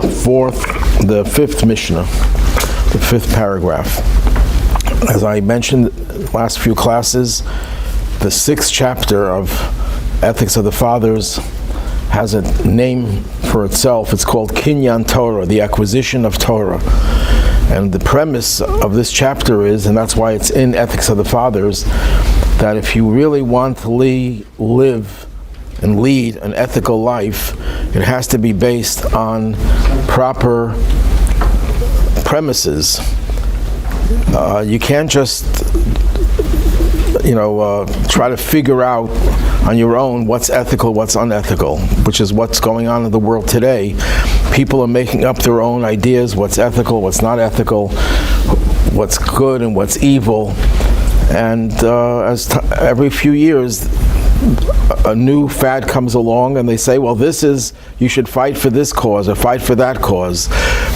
the fifth Mishnah, the fifth paragraph. As I mentioned last few classes, the sixth chapter of Ethics of the Fathers has a name for itself. It's called Kinyan Torah, the acquisition of Torah. And the premise of this chapter is, and that's why it's in Ethics of the Fathers, that if you really want to live and lead an ethical life, it has to be based on proper premises. You can't just, try to figure out on your own what's ethical, what's unethical, which is what's going on in the world today. People are making up their own ideas, what's ethical, what's not ethical, what's good and what's evil. And every few years, a new fad comes along and they say, well, you should fight for this cause or fight for that cause.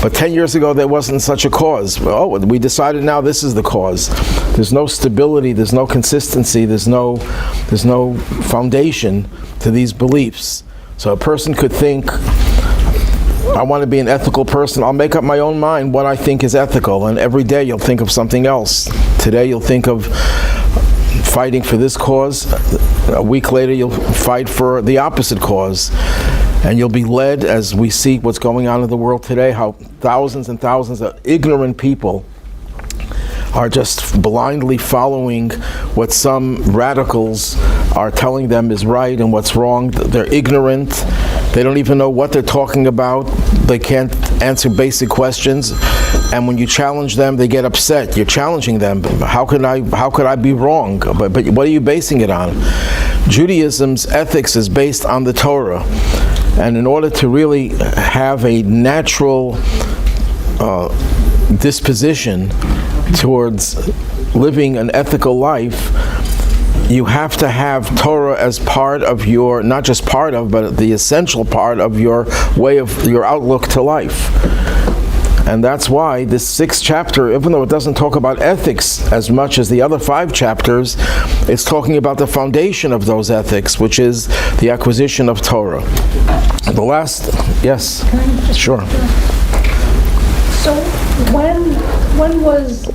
But 10 years ago, there wasn't such a cause. Well, we decided now this is the cause. There's no stability, there's no consistency, there's no foundation to these beliefs. So a person could think, I want to be an ethical person. I'll make up my own mind what I think is ethical. And every day you'll think of something else. Today you'll think of fighting for this cause. A week later you'll fight for the opposite cause. And you'll be led, as we see what's going on in the world today, how thousands and thousands of ignorant people are just blindly following what some radicals are telling them is right and what's wrong. They're ignorant. They don't even know what they're talking about. They can't answer basic questions. And when you challenge them, they get upset. You're challenging them. How could I be wrong? But what are you basing it on? Judaism's ethics is based on the Torah. And in order to really have a natural disposition towards living an ethical life, you have to have Torah as part of your, not just part of, but the essential part of your way of your outlook to life. And that's why this sixth chapter, even though it doesn't talk about ethics as much as the other five chapters, it's talking about the foundation of those ethics, which is the acquisition of Torah. The last, yes, sure. So when was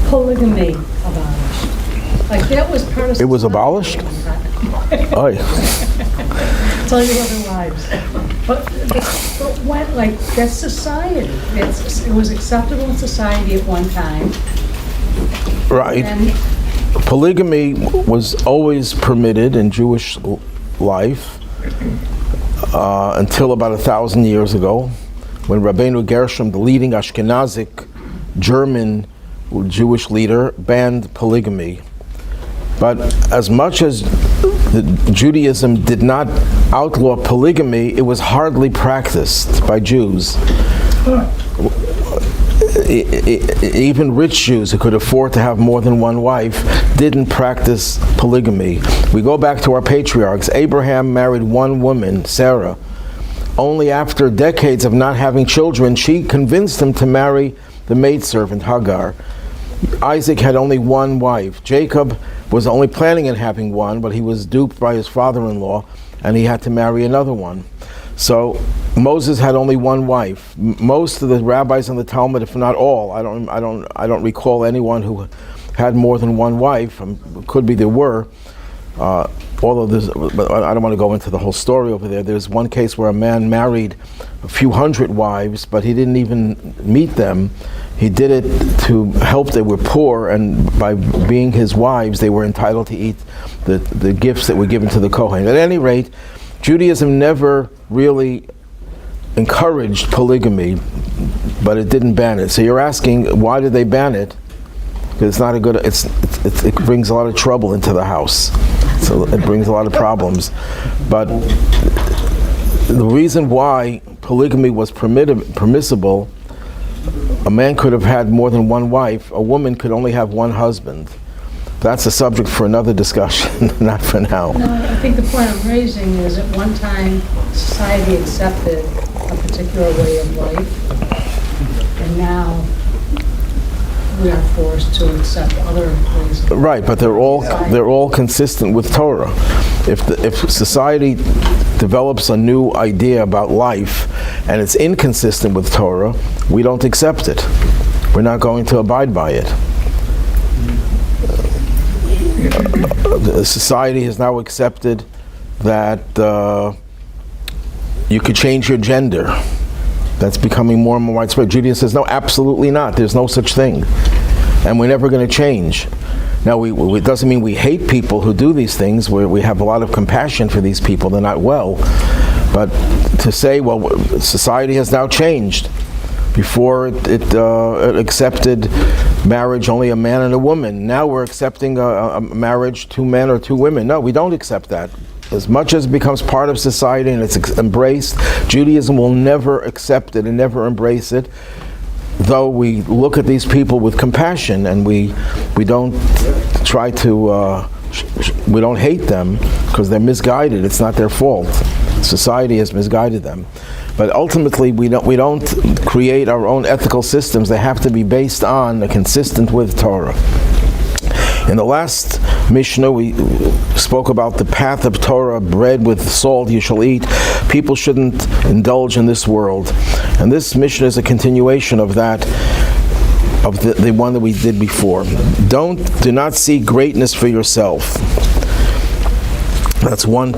polygamy abolished? Like that was part of. It was abolished? Oh. Tell your other wives. But what, like, that's society. It was acceptable in society at one time. Right. Polygamy was always permitted in Jewish life until about 1,000 years ago, when Rabbi Gershom, the leading Ashkenazic German Jewish leader, banned polygamy. But as much as Judaism did not outlaw polygamy, it was hardly practiced by Jews. Even rich Jews who could afford to have more than one wife didn't practice polygamy. We go back to our patriarchs. Abraham married one woman, Sarah. Only after decades of not having children, she convinced him to marry the maidservant Hagar. Isaac had only one wife. Jacob was only planning on having one, but he was duped by his father-in-law, and he had to marry another one. So Moses had only one wife. Most of the rabbis in the Talmud, if not all, I don't recall anyone who had more than one wife. Could be there were. Although but I don't want to go into the whole story over there. There's one case where a man married a few hundred wives, but he didn't even meet them. He did it to help. They were poor, and by being his wives, they were entitled to eat the gifts that were given to the Kohen. At any rate, Judaism never really encouraged polygamy, but it didn't ban it. So you're asking, why did they ban it? Because it's not a good. It brings a lot of trouble into the house. So it brings a lot of problems. But the reason why polygamy was permissible, a man could have had more than one wife. A woman could only have one husband. That's a subject for another discussion, not for now. No, I think the point I'm raising is at one time society accepted a particular way of life, and now we are forced to accept other ways of Right, but they're all consistent with Torah. If society develops a new idea about life and it's inconsistent with Torah, we don't accept it. We're not going to abide by it. Society has now accepted that you could change your gender. That's becoming more and more widespread. Judaism says, no, absolutely not. There's no such thing. And we're never going to change. Now, it doesn't mean we hate people who do these things. We have a lot of compassion for these people. They're not well. But to say, well, society has now changed. Before it accepted marriage only a man and a woman. Now we're accepting a marriage 2 men or 2 women. No, we don't accept that. As much as it becomes part of society and it's embraced, Judaism will never accept it and never embrace it. Though we look at these people with compassion and we don't try to we don't hate them because they're misguided. It's not their fault. Society has misguided them. But ultimately, we don't create our own ethical systems. They have to be based on, consistent with Torah. In the last Mishnah, we spoke about the path of Torah, bread with salt you shall eat. People shouldn't indulge in this world. And this Mishnah is a continuation of that, of the one that we did before. Do not seek greatness for yourself. That's one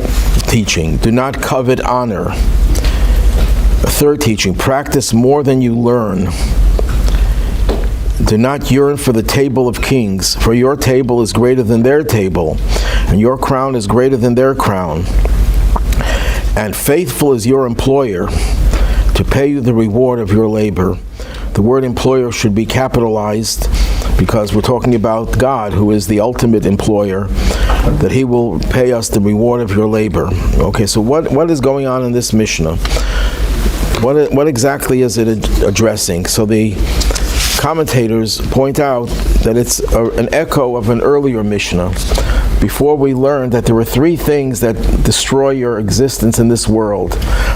teaching. Do not covet honor. A third teaching, practice more than you learn. Do not yearn for the table of kings, for your table is greater than their table, and your crown is greater than their crown. And faithful is your employer to pay you the reward of your labor. The word employer should be capitalized because we're talking about God, who is the ultimate employer, that He will pay us the reward of your labor. Okay, so what is going on in this Mishnah? What exactly is it addressing? So the commentators point out that it's an echo of an earlier Mishnah. Before we learned that there were 3 things that destroy your existence in this world.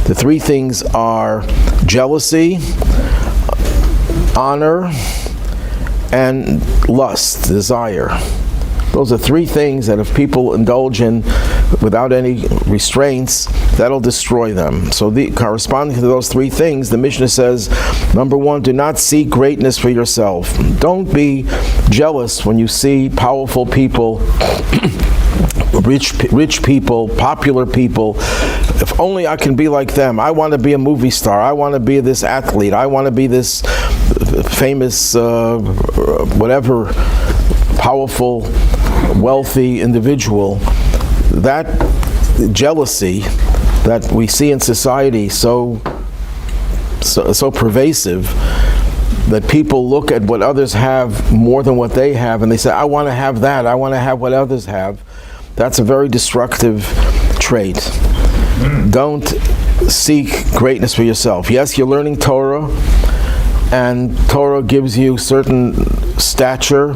The 3 things are jealousy, honor, and lust, desire. Those are 3 things that if people indulge in without any restraints, that'll destroy them. So corresponding to those 3 things, the Mishnah says, number 1, do not seek greatness for yourself. Don't be jealous when you see powerful people, rich people, popular people. If only I can be like them. I want to be a movie star. I want to be this athlete. I want to be this famous, whatever, powerful, wealthy individual. That jealousy that we see in society so pervasive, that people look at what others have more than what they have and they say, I want to have that, I want to have what others have. That's a very destructive trait. Don't seek greatness for yourself. Yes, you're learning Torah, and Torah gives you certain stature.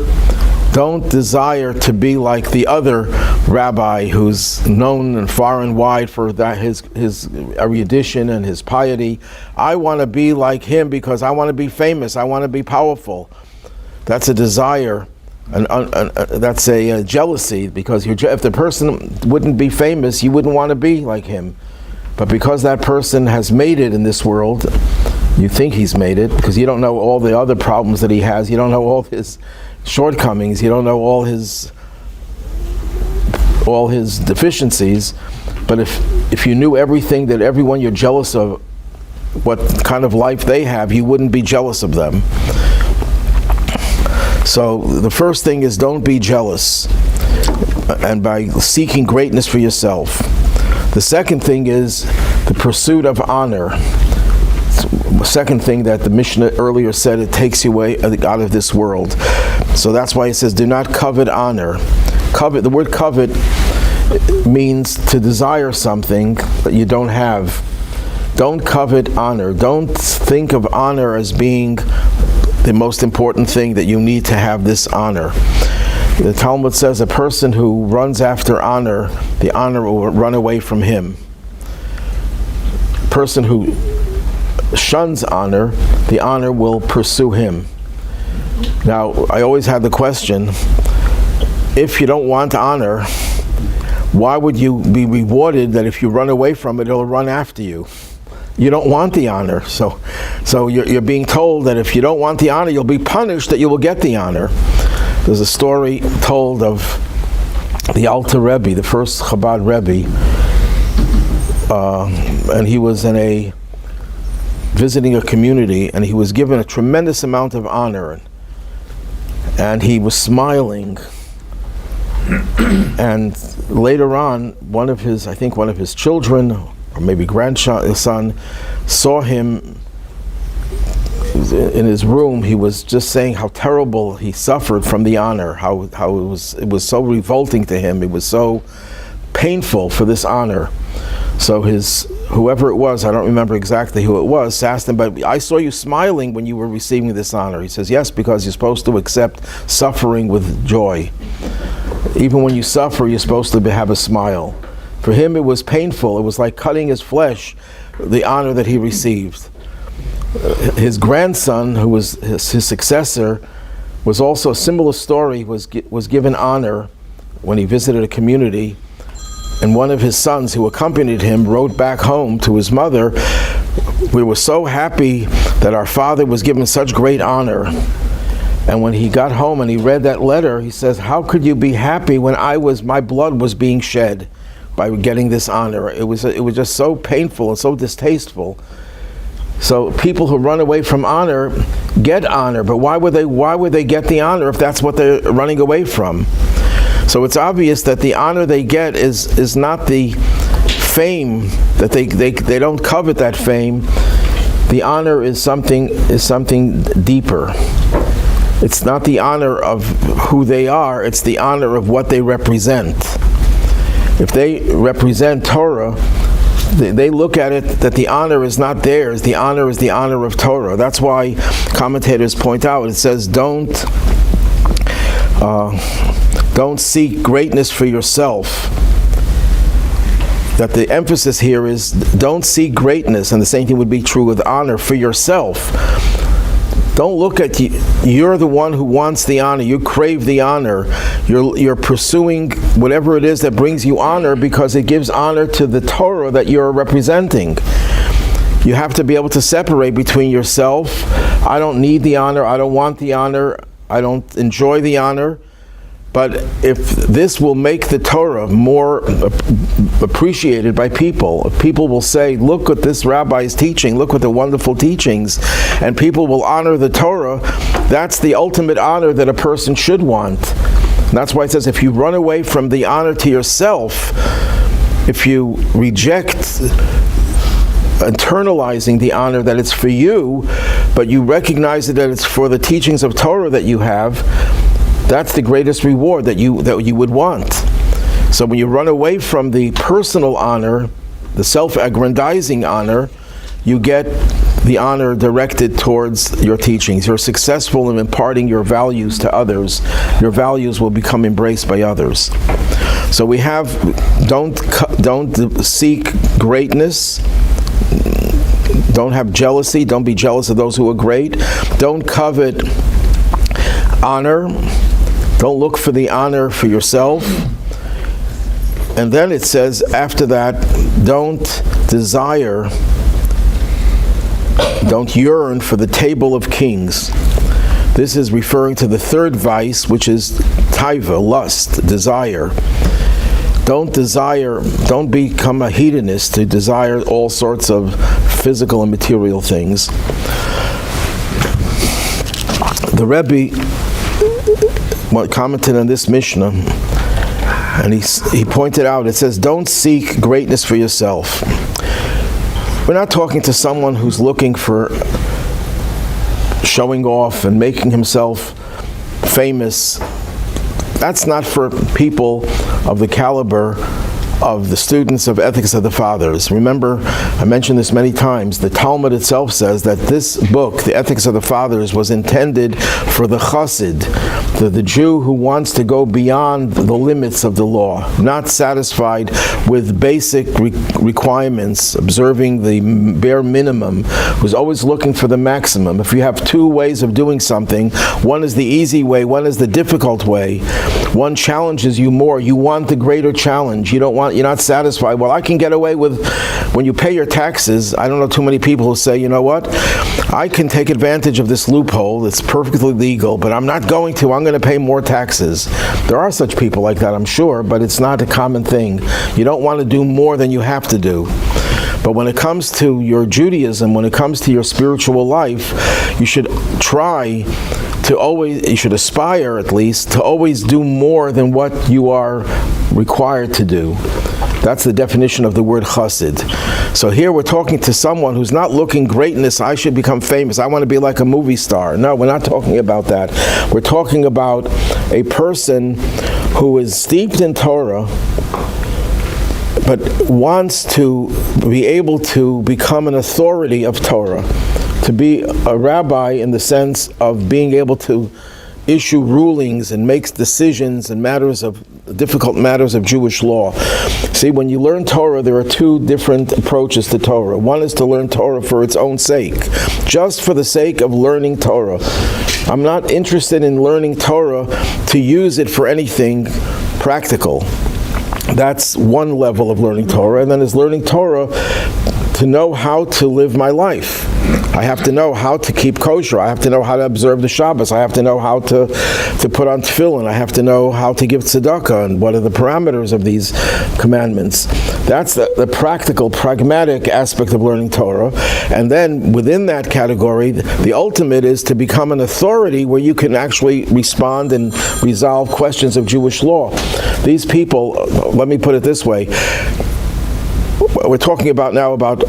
Don't desire to be like the other rabbi who's known and far and wide for that his erudition and his piety. I want to be like him because I want to be famous. I want to be powerful. That's a desire, and that's a jealousy, because if the person wouldn't be famous, you wouldn't want to be like him. But because that person has made it in this world, you think he's made it because you don't know all the other problems that he has. You don't know all his shortcomings. You don't know all his deficiencies. But if you knew everything that everyone you're jealous of, what kind of life they have, you wouldn't be jealous of them. So the first thing is, don't be jealous, and by seeking greatness for yourself. The second thing is the pursuit of honor. The second thing that the Mishnah earlier said, it takes you away out of this world. So that's why it says, do not covet honor. Covet, the word covet means to desire something that you don't have. Don't covet honor. Don't think of honor as being the most important thing, that you need to have this honor. The Talmud says a person who runs after honor, the honor will run away from him. A person who shuns honor, the honor will pursue him. Now, I always had the question, if you don't want honor, why would you be rewarded that if you run away from it, it'll run after you? You don't want the honor. So you're being told that if you don't want the honor, you'll be punished, that you will get the honor. There's a story told of the Alter Rebbe, the first Chabad Rebbe, and he was visiting a community, and he was given a tremendous amount of honor, and he was smiling. And later on, one of his children, or maybe grandson, saw him in his room. He was just saying how terrible he suffered from the honor, how it was so revolting to him. It was so painful for this honor. So whoever it was, I don't remember exactly who it was, asked him, but I saw you smiling when you were receiving this honor. He says, yes, because you're supposed to accept suffering with joy. Even when you suffer, you're supposed to have a smile. For him, it was painful. It was like cutting his flesh, the honor that he received. His grandson, who was his successor, was also a similar story, was given honor when he visited a community. And one of his sons who accompanied him wrote back home to his mother, we were so happy that our father was given such great honor. And when he got home and he read that letter, he says, how could you be happy when my blood was being shed by getting this honor? It was just so painful and so distasteful. So people who run away from honor get honor, but why would they get the honor if that's what they're running away from? So it's obvious that the honor they get is not the fame, that they don't covet that fame. The honor is something deeper. It's not the honor of who they are, it's the honor of what they represent. If they represent Torah, they look at it that the honor is not theirs, the honor is the honor of Torah. That's why commentators point out, it says don't seek greatness for yourself. That the emphasis here is don't seek greatness, and the same thing would be true with honor for yourself. Don't look at you. You're the one who wants the honor. You crave the honor. You're pursuing whatever it is that brings you honor because it gives honor to the Torah that you're representing. You have to be able to separate between yourself. I don't need the honor. I don't want the honor. I don't enjoy the honor. But if this will make the Torah more appreciated by people, if people will say, look what this rabbi is teaching, look what the wonderful teachings, and people will honor the Torah, that's the ultimate honor that a person should want. And that's why it says, if you run away from the honor to yourself, if you reject internalizing the honor that it's for you, but you recognize that it's for the teachings of Torah that you have, that's the greatest reward that you would want. So when you run away from the personal honor, the self-aggrandizing honor, you get the honor directed towards your teachings. You're successful in imparting your values to others. Your values will become embraced by others. So we have, don't seek greatness. Don't have jealousy. Don't be jealous of those who are great. Don't covet honor. Don't look for the honor for yourself. And then it says after that, don't yearn for the table of kings. This is referring to the third vice, which is taiva, lust, desire. Don't become a hedonist to desire all sorts of physical and material things. The Rebbe commented on this Mishnah, and he pointed out, it says, don't seek greatness for yourself. We're not talking to someone who's looking for showing off and making himself famous. That's not for people of the caliber of the students of Ethics of the Fathers. Remember, I mentioned this many times, the Talmud itself says that this book, the Ethics of the Fathers, was intended for the chassid, the Jew who wants to go beyond the limits of the law, not satisfied with basic requirements, observing the bare minimum, who's always looking for the maximum. If you have two ways of doing something, one is the easy way, one is the difficult way. One challenges you more. You want the greater challenge. You're not satisfied. Well, I can get away with, when you pay your taxes, I don't know too many people who say, you know what, I can take advantage of this loophole, it's perfectly legal, but I'm not going to, I'm going to pay more taxes. There are such people like that, I'm sure, but it's not a common thing. You don't want to do more than you have to do. But when it comes to your Judaism, when it comes to your spiritual life, you should try to always, you should aspire at least, to always do more than what you are required to do. That's the definition of the word chassid. So here we're talking to someone who's not looking greatness, I should become famous, I want to be like a movie star. No, we're not talking about that. We're talking about a person who is steeped in Torah, but wants to be able to become an authority of Torah, to be a rabbi in the sense of being able to issue rulings and make decisions in difficult matters of Jewish law. See, when you learn Torah, there are two different approaches to Torah. One is to learn Torah for its own sake, just for the sake of learning Torah. I'm not interested in learning Torah to use it for anything practical. That's one level of learning Torah. And then there's learning Torah to know how to live my life. I have to know how to keep kosher. I have to know how to observe the Shabbos. I have to know how to put on tefillin. I have to know how to give tzedakah and what are the parameters of these commandments. That's the practical, pragmatic aspect of learning Torah. And then within that category, the ultimate is to become an authority where you can actually respond and resolve questions of Jewish law. These people, let me put it this way, we're talking about now about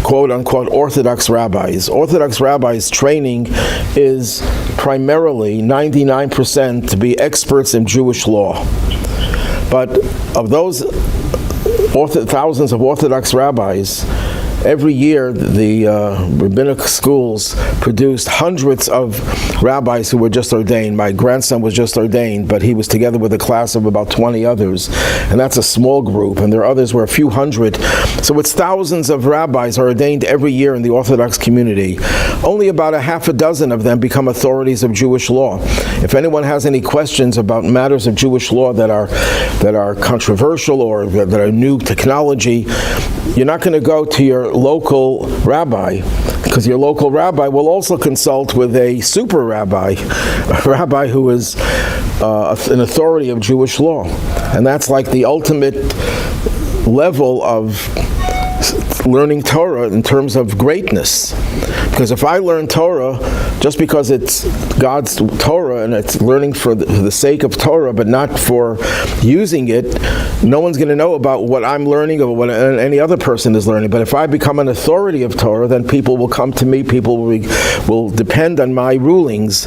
quote-unquote Orthodox rabbis. Orthodox rabbis' training is primarily 99% to be experts in Jewish law. But of those thousands of Orthodox rabbis, every year the rabbinic schools produced hundreds of rabbis who were just ordained. My grandson was just ordained, but he was together with a class of about 20 others. And that's a small group, and there are others were a few hundred. So it's thousands of rabbis are ordained every year in the Orthodox community. Only about a half a dozen of them become authorities of Jewish law. If anyone has any questions about matters of Jewish law that are controversial or that are new technology, you're not going to go to your local rabbi, because your local rabbi will also consult with a super rabbi, a rabbi who is an authority of Jewish law. And that's like the ultimate level of learning Torah in terms of greatness. Because if I learn Torah just because it's God's Torah and it's learning for the sake of Torah but not for using it, no one's going to know about what I'm learning or what any other person is learning. But if I become an authority of Torah, then people will come to me, people will depend on my rulings,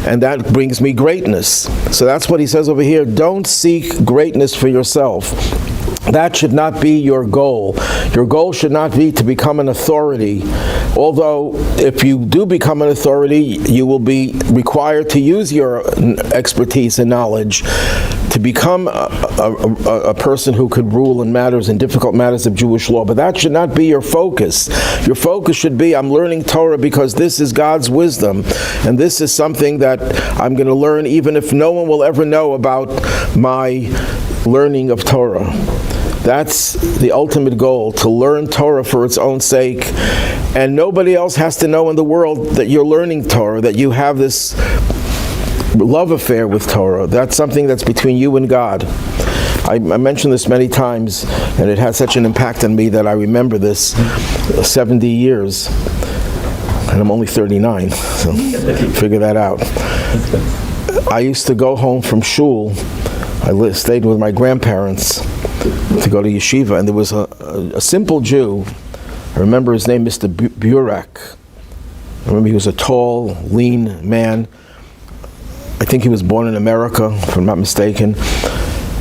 and that brings me greatness. So that's what he says over here. Don't seek greatness for yourself. That should not be your goal. Your goal should not be to become an authority. Although, if you do become an authority, you will be required to use your expertise and knowledge to become a person who could rule in difficult matters of Jewish law. But that should not be your focus. Your focus should be, I'm learning Torah because this is God's wisdom, and this is something that I'm going to learn even if no one will ever know about my learning of Torah. That's the ultimate goal, to learn Torah for its own sake. And nobody else has to know in the world that you're learning Torah, that you have this love affair with Torah. That's something that's between you and God. I mentioned this many times, and it had such an impact on me that I remember this 70 years. And I'm only 39, so figure that out. I used to go home from shul. I stayed with my grandparents to go to yeshiva, and there was a simple Jew. I remember his name, Mr. Burak. I remember he was a tall, lean man. I think he was born in America, if I'm not mistaken.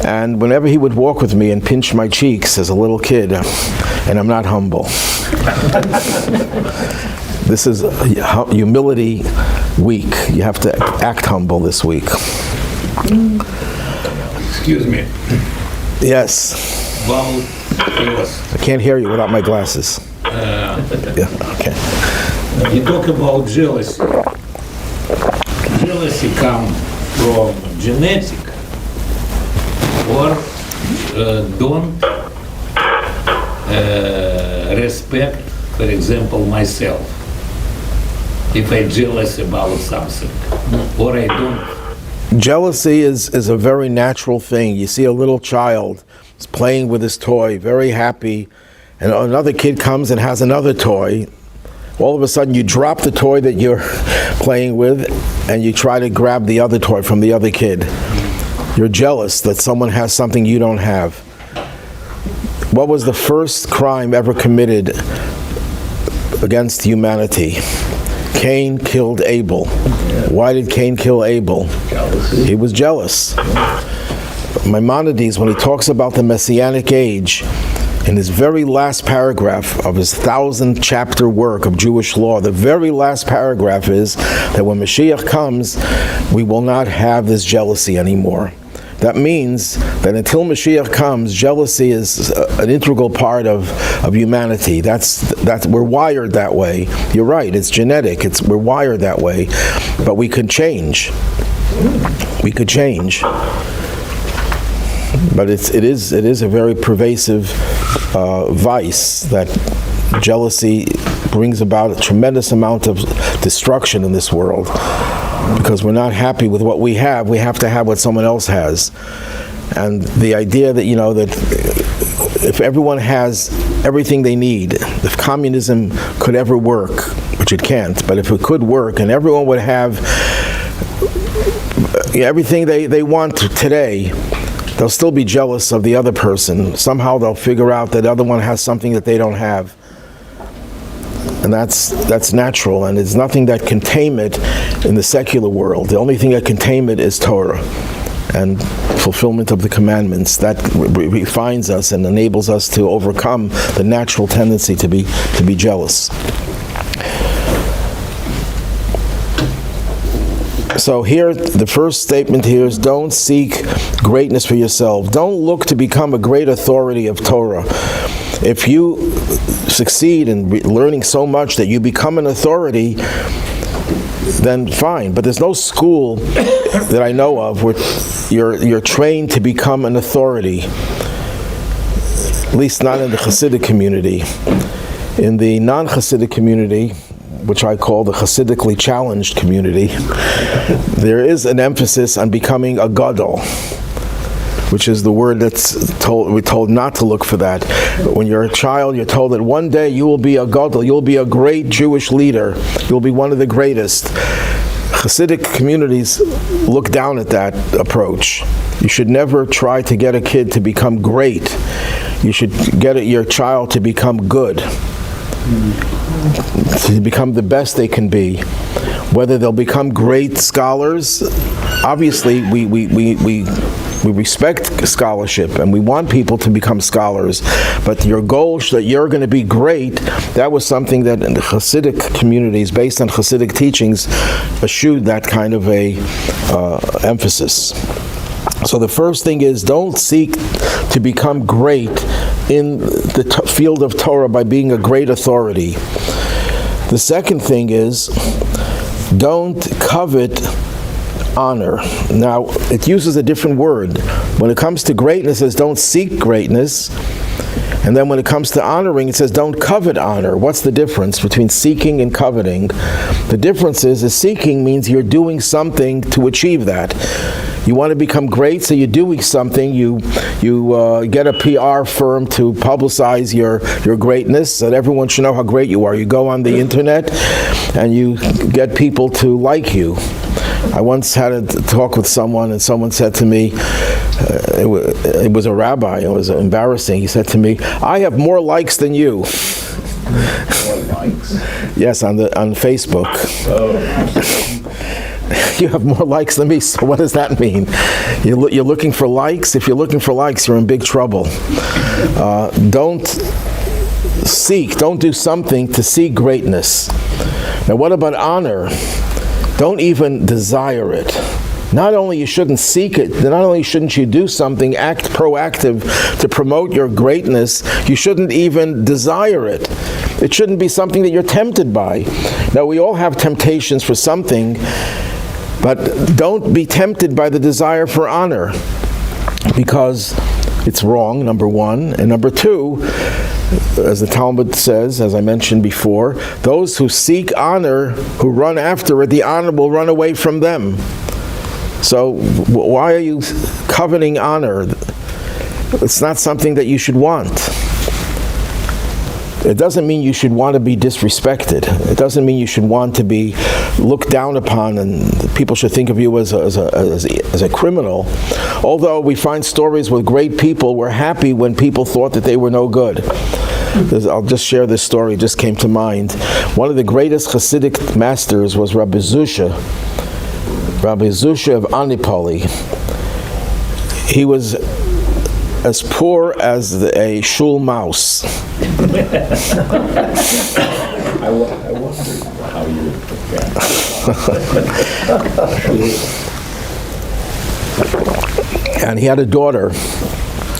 And whenever he would walk with me and pinch my cheeks as a little kid, and I'm not humble. This is humility week. You have to act humble this week. Excuse me. Yes. About I can't hear you without my glasses. Yeah, okay. you talk about jealousy. Jealousy comes from genetic or don't respect, for example, myself. If I'm jealous about something, or I don't. Jealousy is a very natural thing. You see a little child is playing with his toy, very happy, and another kid comes and has another toy. All of a sudden you drop the toy that you're playing with and you try to grab the other toy from the other kid. You're jealous that someone has something you don't have. What was the first crime ever committed against humanity? Cain killed Abel. Why did Cain kill Abel? Jealousy. He was jealous. Maimonides, when he talks about the Messianic age, in his very last paragraph of his 1,000-chapter work of Jewish law, the very last paragraph is that when Mashiach comes, we will not have this jealousy anymore. That means that until Mashiach comes, jealousy is an integral part of humanity. That's we're wired that way. You're right, it's genetic. We're wired that way. But we could change. We could change. But it is a very pervasive vice that jealousy brings about a tremendous amount of destruction in this world. Because we're not happy with what we have to have what someone else has. And the idea that, that if everyone has everything they need, if communism could ever work, which it can't, but if it could work and everyone would have everything they want today, they'll still be jealous of the other person. Somehow they'll figure out that the other one has something that they don't have. And that's natural, and there's nothing that can tame it in the secular world. The only thing that can tame it is Torah and fulfillment of the commandments. That refines us and enables us to overcome the natural tendency to be jealous. So here, the first statement here is don't seek greatness for yourself. Don't look to become a great authority of Torah. If you succeed in learning so much that you become an authority, then fine. But there's no school that I know of where you're trained to become an authority. At least not in the Hasidic community. In the non-Hasidic community, which I call the Hasidically challenged community, there is an emphasis on becoming a gadol, which is the word we're told not to look for that. When you're a child, you're told that one day you will be a gadol, you'll be a great Jewish leader, you'll be one of the greatest. Hasidic communities look down at that approach. You should never try to get a kid to become great. You should get your child to become good, to become the best they can be. Whether they'll become great scholars, obviously we respect scholarship and we want people to become scholars, but your goal that you're going to be great, that was something that in the Hasidic communities, based on Hasidic teachings, eschewed that kind of a emphasis. So the first thing is, don't seek to become great in the field of Torah by being a great authority. The second thing is, don't covet honor. Now, it uses a different word. When it comes to greatness, it says don't seek greatness. And then when it comes to honoring, it says don't covet honor. What's the difference between seeking and coveting? The difference is seeking means you're doing something to achieve that. You want to become great, so you're doing something. You get a PR firm to publicize your greatness, so that everyone should know how great you are. You go on the internet, and you get people to like you. I once had a talk with someone, and someone said to me, it was a rabbi, it was embarrassing. He said to me, "I have more likes than you." More likes? Yes, on Facebook. Oh. You have more likes than me, so what does that mean? You're looking for likes? If you're looking for likes, you're in big trouble. Don't do something to seek greatness. Now, what about honor? Don't even desire it. Not only you shouldn't seek it, not only shouldn't you do something, act proactive to promote your greatness, you shouldn't even desire it. It shouldn't be something that you're tempted by. Now, we all have temptations for something, but don't be tempted by the desire for honor, because it's wrong, number one. And number two, as the Talmud says, as I mentioned before, those who seek honor, who run after it, the honor will run away from them. So why are you coveting honor? It's not something that you should want. It doesn't mean you should want to be disrespected. It doesn't mean you should want to be looked down upon and people should think of you as a criminal. Although we find stories where great people were happy when people thought that they were no good. I'll just share this story, it just came to mind. One of the greatest Hasidic masters was Rabbi Zusha of Anipoli. He was as poor as a shul mouse. I wondered how you would put that. And he had a daughter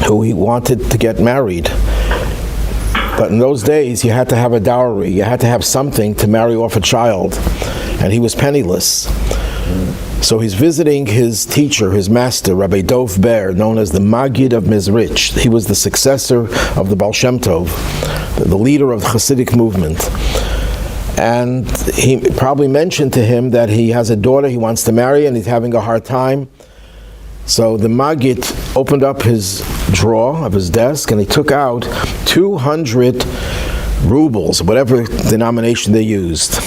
who he wanted to get married. But in those days, you had to have a dowry. You had to have something to marry off a child. And he was penniless. So he's visiting his teacher, his master, Rabbi Dov Ber, known as the Maggid of Mezrich. He was the successor of the Baal Shem Tov, the leader of the Hasidic movement. And he probably mentioned to him that he has a daughter he wants to marry and he's having a hard time. So the Maggid opened up his drawer of his desk and he took out 200 rubles, whatever denomination they used.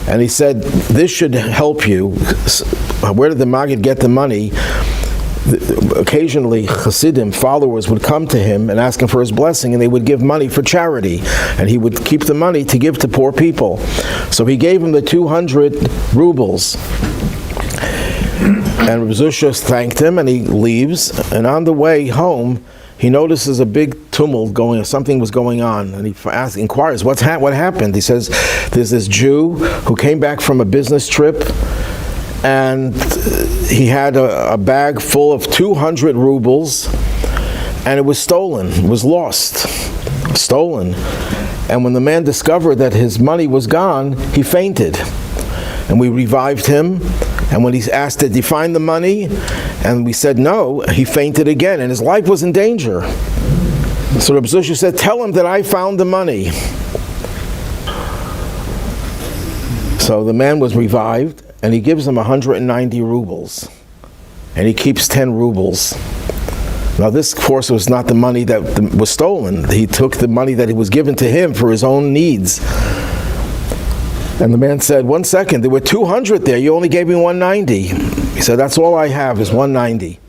And he said, this should help you. Where did the Maggid get the money? Occasionally, Hasidim, followers, would come to him and ask him for his blessing, and they would give money for charity. And he would keep the money to give to poor people. So he gave him the 200 rubles. And Rabbi Zusha thanked him, and he leaves. And on the way home, he notices a big tumult going, something was going on, and he inquires, what happened? He says, there's this Jew who came back from a business trip, and he had a bag full of 200 rubles, and it was stolen, it was lost, stolen. And when the man discovered that his money was gone, he fainted. And we revived him, and when he asked, did he find the money? And we said no, he fainted again, and his life was in danger. So Rabbi Zusha said, tell him that I found the money. So the man was revived, and he gives him 190 rubles. And he keeps 10 rubles. Now this, of course, was not the money that was stolen. He took the money that was given to him for his own needs. And the man said, 1 second, there were 200 there, you only gave me 190. He said, that's all I have is 190.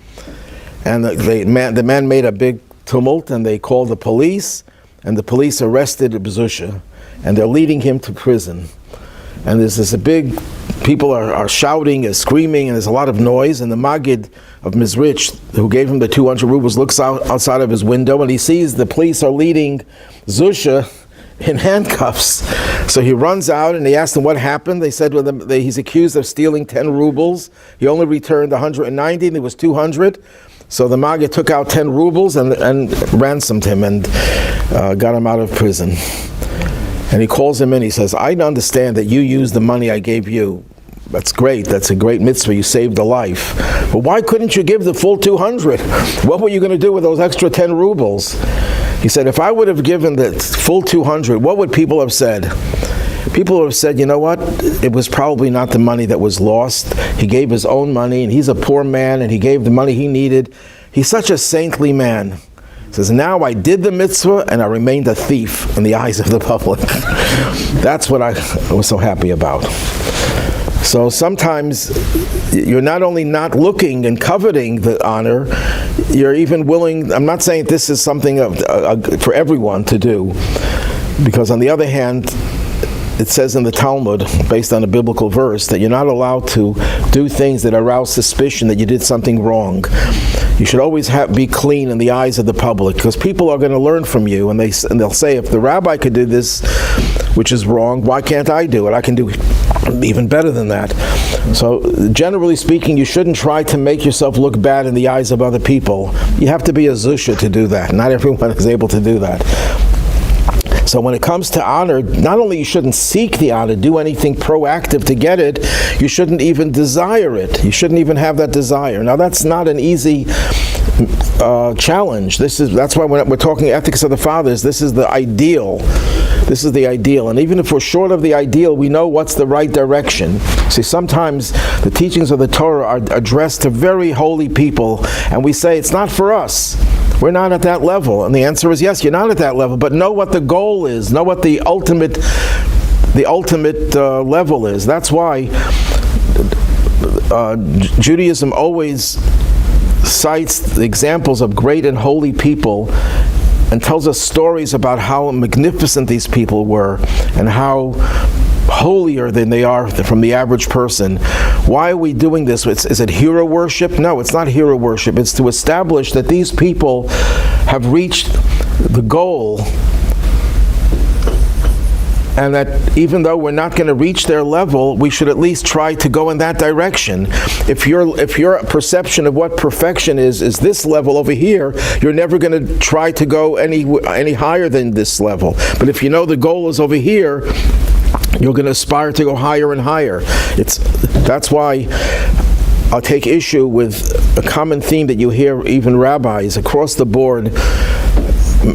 And the man made a big tumult, and they called the police, and the police arrested Rabbi Zusha, and they're leading him to prison. And there's this big, people are shouting and screaming, and there's a lot of noise, and the Maggid of Mezrich, who gave him the 200 rubles, looks outside of his window, and he sees the police are leading Zusha in handcuffs. So he runs out and he asked them what happened. They said he's accused of stealing 10 rubles. He only returned 190, and it was 200. So the Maggid took out 10 rubles and ransomed him and got him out of prison. And he calls him in, he says, I understand that you used the money I gave you. That's great, that's a great mitzvah, you saved a life. But why couldn't you give the full 200? What were you going to do with those extra 10 rubles? He said, if I would have given the full 200, what would people have said? People would have said, you know what? It was probably not the money that was lost. He gave his own money, and he's a poor man, and he gave the money he needed. He's such a saintly man. He says, now I did the mitzvah, and I remained a thief in the eyes of the public. That's what I was so happy about. So sometimes you're not only not looking and coveting the honor, you're even willing, I'm not saying this is something for everyone to do, because on the other hand, it says in the Talmud, based on a biblical verse, that you're not allowed to do things that arouse suspicion that you did something wrong. You should always be clean in the eyes of the public, because people are going to learn from you, and they'll say, if the rabbi could do this, which is wrong, why can't I do it? I can do even better than that. So generally speaking, you shouldn't try to make yourself look bad in the eyes of other people. You have to be a zusha to do that. Not everyone is able to do that. So when it comes to honor, not only you shouldn't seek the honor, do anything proactive to get it, you shouldn't even desire it. You shouldn't even have that desire. Now that's not an easy challenge. That's why when we're talking ethics of the fathers, this is the ideal. This is the ideal. And even if we're short of the ideal, we know what's the right direction. See, sometimes the teachings of the Torah are addressed to very holy people, and we say it's not for us. We're not at that level. And the answer is yes, you're not at that level, but know what the goal is. Know what the ultimate level is. That's why Judaism always cites the examples of great and holy people and tells us stories about how magnificent these people were and how holier than they are from the average person. Why are we doing this? Is it hero worship? No, it's not hero worship. It's to establish that these people have reached the goal, and that even though we're not going to reach their level, we should at least try to go in that direction. If your perception of what perfection is this level over here, you're never going to try to go any higher than this level. But if you know the goal is over here, you're going to aspire to go higher and higher. That's why I'll take issue with a common theme that you hear even rabbis across the board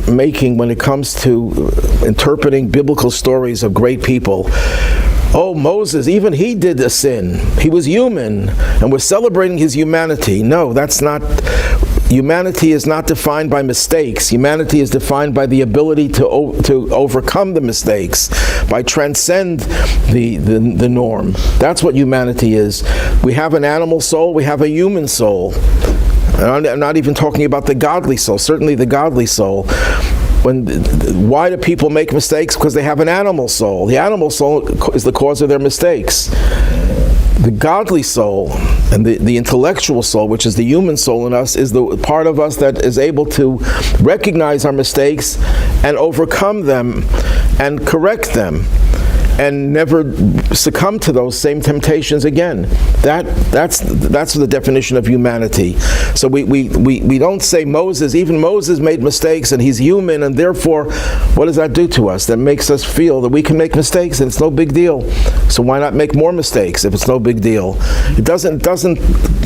making when it comes to interpreting biblical stories of great people. Oh, Moses, even he did a sin. He was human, and we're celebrating his humanity. No, that's not. Humanity is not defined by mistakes. Humanity is defined by the ability to overcome the mistakes, by transcend the norm. That's what humanity is. We have an animal soul, we have a human soul. And I'm not even talking about the godly soul, certainly the godly soul. Why do people make mistakes? Because they have an animal soul. The animal soul is the cause of their mistakes. The godly soul and the intellectual soul, which is the human soul in us, is the part of us that is able to recognize our mistakes and overcome them and correct them and never succumb to those same temptations again. That's the definition of humanity. So we don't say Moses, even Moses made mistakes and he's human, and therefore what does that do to us? That makes us feel that we can make mistakes and it's no big deal. So why not make more mistakes if it's no big deal? It doesn't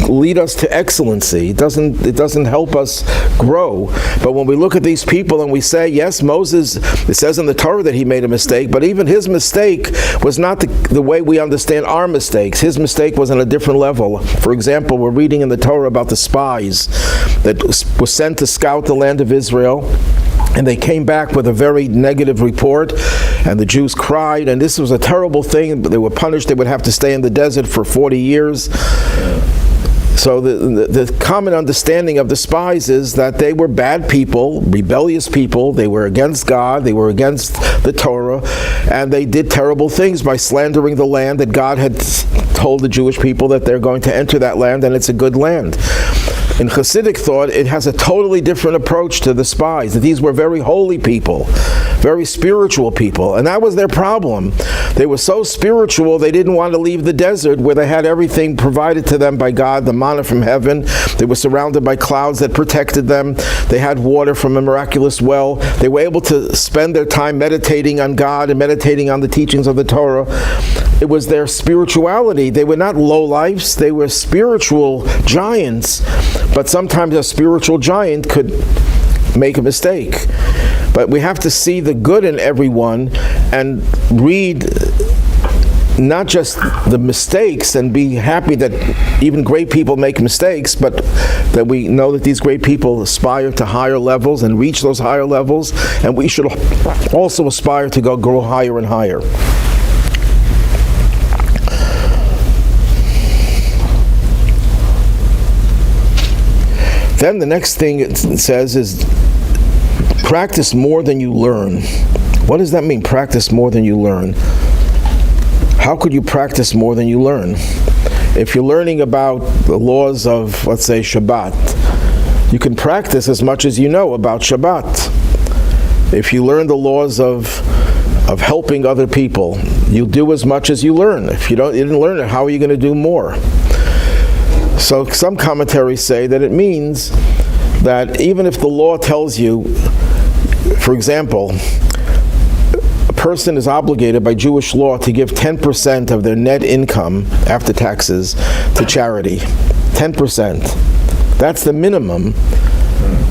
lead us to excellency. It doesn't help us grow. But when we look at these people and we say, yes, Moses, it says in the Torah that he made a mistake, but even his mistake was not the way we understand our mistakes. His mistake was on a different level. For example, we're reading in the Torah about the spies that were sent to scout the land of Israel, and they came back with a very negative report, and the Jews cried, and this was a terrible thing. They were punished. They would have to stay in the desert for 40 years. So the common understanding of the spies is that they were bad people, rebellious people. They were against God. They were against the Torah. And they did terrible things by slandering the land that God had told the Jewish people that they're going to enter that land and it's a good land. In Hasidic thought, it has a totally different approach to the spies. That these were very holy people, very spiritual people, and that was their problem. They were so spiritual, they didn't want to leave the desert where they had everything provided to them by God, the manna from heaven. They were surrounded by clouds that protected them. They had water from a miraculous well. They were able to spend their time meditating on God and meditating on the teachings of the Torah. It was their spirituality. They were not lowlifes. They were spiritual giants. But sometimes a spiritual giant could make a mistake. But we have to see the good in everyone and read not just the mistakes and be happy that even great people make mistakes, but that we know that these great people aspire to higher levels and reach those higher levels, and we should also aspire to grow higher and higher. Then the next thing it says is practice more than you learn. What does that mean, practice more than you learn? how could you practice more than you learn? If you're learning about the laws of, let's say, Shabbat, you can practice as much as you know about Shabbat. If you learn the laws of helping other people, you do as much as you learn. If you didn't learn it, how are you going to do more? So some commentaries say that it means that even if the law tells you, for example, a person is obligated by Jewish law to give 10% of their net income after taxes to charity. 10%. That's the minimum.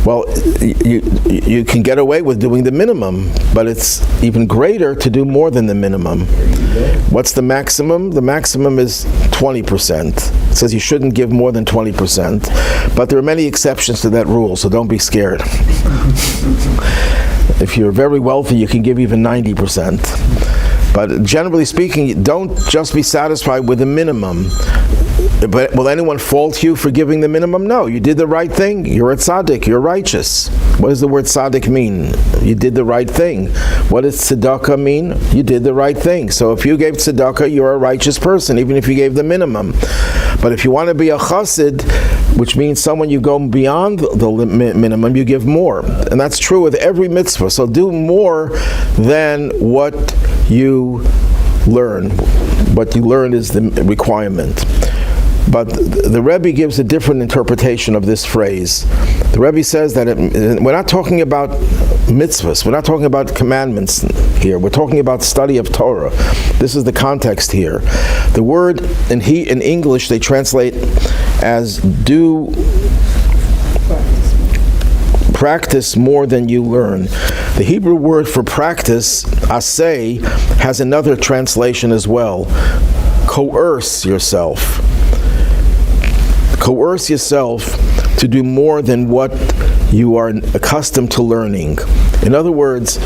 Well, you can get away with doing the minimum, but it's even greater to do more than the minimum. What's the maximum? The maximum is 20%. It says you shouldn't give more than 20%, but there are many exceptions to that rule, so don't be scared. If you're very wealthy, you can give even 90%. But generally speaking, don't just be satisfied with the minimum. But will anyone fault you for giving the minimum? No, you did the right thing. You're a tzaddik. You're righteous. What does the word tzaddik mean? You did the right thing. What does tzedakah mean? You did the right thing. So if you gave tzedakah, you're a righteous person, even if you gave the minimum. But if you want to be a chassid, which means someone you go beyond the minimum, you give more. And that's true with every mitzvah. So do more than what you learn. What you learn is the requirement. But the Rebbe gives a different interpretation of this phrase. The Rebbe says that we're not talking about mitzvahs, we're not talking about commandments here, we're talking about study of Torah. This is the context here. The word in English they translate as do practice more than you learn. The Hebrew word for practice, aseh, has another translation as well. Coerce yourself. Coerce yourself to do more than what you are accustomed to learning. In other words,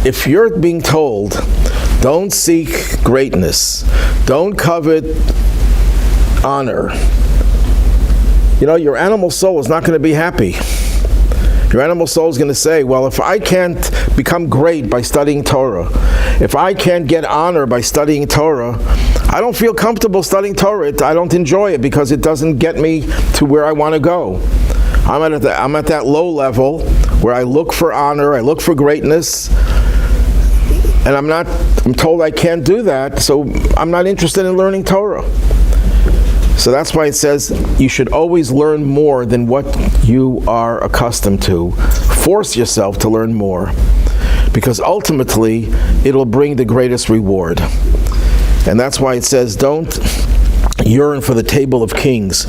if you're being told, don't seek greatness, don't covet honor, your animal soul is not going to be happy. Your animal soul is going to say, well, if I can't become great by studying Torah, if I can't get honor by studying Torah, I don't feel comfortable studying Torah. I don't enjoy it because it doesn't get me to where I want to go. I'm at that low level where I look for honor, I look for greatness, and I'm told I can't do that, so I'm not interested in learning Torah. So that's why it says you should always learn more than what you are accustomed to. Force yourself to learn more, because ultimately it'll bring the greatest reward. And that's why it says don't yearn for the table of kings,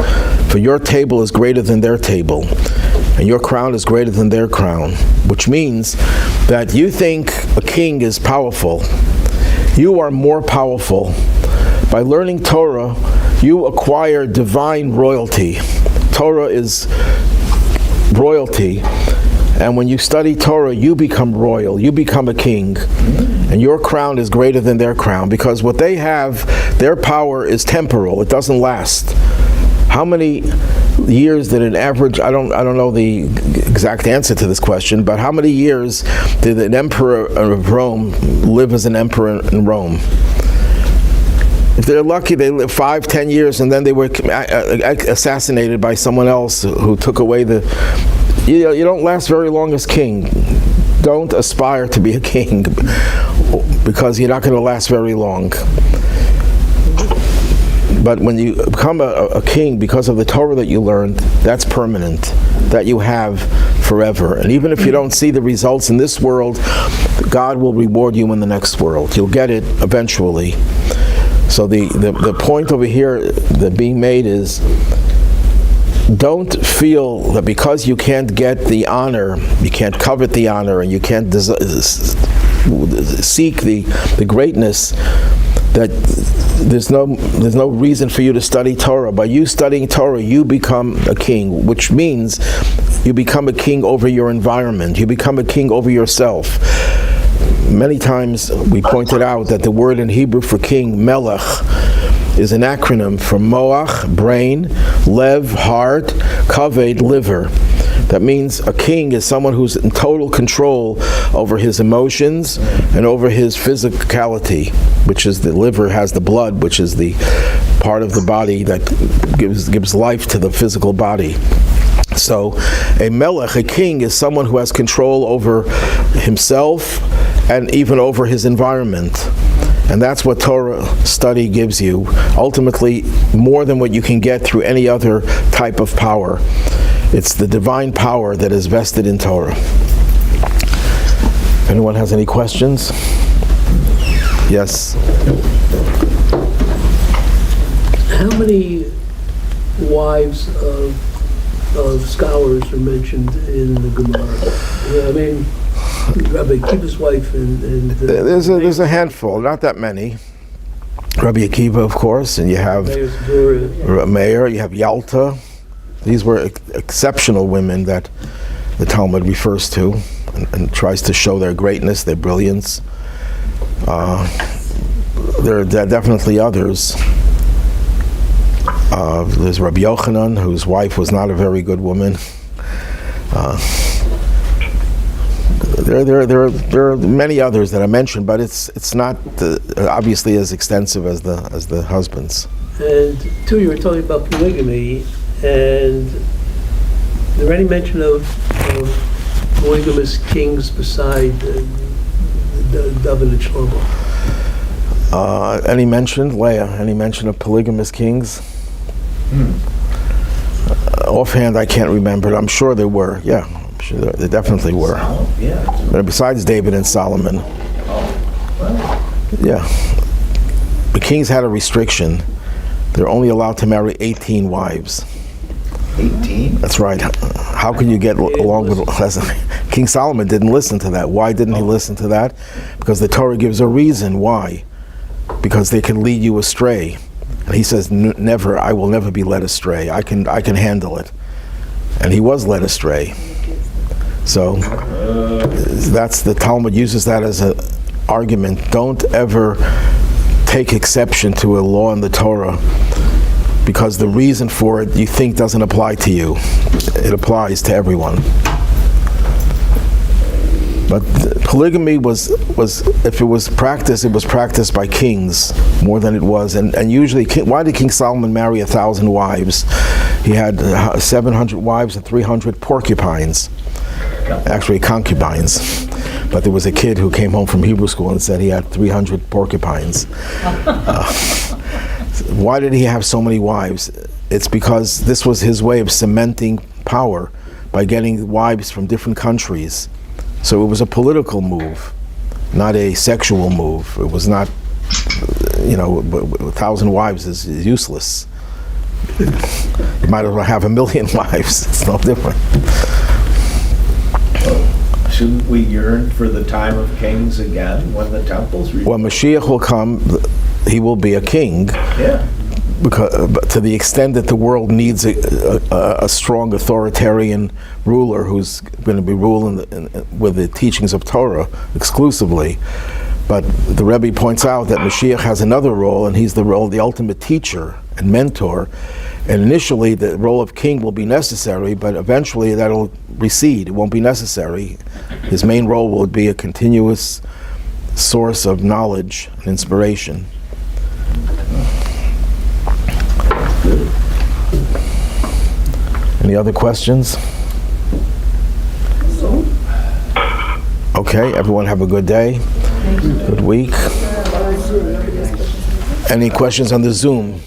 for your table is greater than their table, and your crown is greater than their crown. Which means that you think a king is powerful. You are more powerful. By learning Torah, you acquire divine royalty. Torah is royalty. And when you study Torah, you become royal. You become a king. And your crown is greater than their crown, because what they have, their power is temporal. It doesn't last. How many years did an average, I don't know the exact answer to this question, but how many years did an emperor of Rome live as an emperor in Rome? If they're lucky, they live 5-10 years, and then they were assassinated by someone else who took away you don't last very long as king. Don't aspire to be a king, because you're not going to last very long. But when you become a king because of the Torah that you learned, that's permanent, that you have forever. And even if you don't see the results in this world, God will reward you in the next world. You'll get it eventually. So the point over here that being made is, don't feel that because you can't get the honor, you can't covet the honor, and you can't seek the greatness, that there's no reason for you to study Torah. By you studying Torah, you become a king, which means you become a king over your environment. You become a king over yourself. Many times we pointed out that the word in Hebrew for king, melech, is an acronym for moach, brain, lev, heart, kaved, liver. That means a king is someone who's in total control over his emotions and over his physicality, which is the liver has the blood, which is the part of the body that gives life to the physical body. So a melech, a king, is someone who has control over himself and even over his environment. And that's what Torah study gives you, ultimately more than what you can get through any other type of power. It's the divine power that is vested in Torah. If anyone has any questions? Yes? How many wives of scholars are mentioned in the Gemara? Yeah, I mean, Rabbi Akiva's wife and there's a handful, not that many. Rabbi Akiva, of course, and you have Meir, you have Yalta. These were exceptional women that the Talmud refers to and tries to show their greatness, their brilliance. There are definitely others. There's Rabbi Yochanan, whose wife was not a very good woman. There are many others that I mentioned, but it's not obviously as extensive as the husbands. And two, you were talking about polygamy, and is there any mention of polygamous kings beside David and Shlomo? Any mention, Leah? Any mention of polygamous kings? Offhand, I can't remember. I'm sure there were. Yeah, I'm sure there definitely were. Yeah. But besides David and Solomon, yeah, the kings had a restriction. They're only allowed to marry 18 wives. 18? That's right. How can you get along with King Solomon didn't listen to that. Why didn't he listen to that? Because the Torah gives a reason why. Because they can lead you astray. And he says, never, I will never be led astray. I can handle it. And he was led astray. So that's the Talmud uses that as an argument. Don't ever take exception to a law in the Torah because the reason for it you think doesn't apply to you. It applies to everyone. But polygamy was if it was practiced by kings more than it was. And usually, why did King Solomon marry 1,000 wives? He had 700 wives and 300 porcupines, actually concubines. But there was a kid who came home from Hebrew school and said he had 300 porcupines. Why did he have so many wives? It's because this was his way of cementing power by getting wives from different countries. So it was a political move, not a sexual move. It was not, 1,000 wives is useless. You might as well have 1,000,000 wives. It's no different. Shouldn't we yearn for the time of kings again when the temple's rebuilt? When Mashiach will come, he will be a king. Yeah. But to the extent that the world needs a strong authoritarian ruler who's going to be ruling with the teachings of Torah exclusively. But the Rebbe points out that Mashiach has another role, and he's the role of the ultimate teacher and mentor. And initially, the role of king will be necessary, but eventually that'll recede. It won't be necessary. His main role will be a continuous source of knowledge and inspiration. Any other questions? Okay, everyone have a good day, good week. Any questions on the Zoom?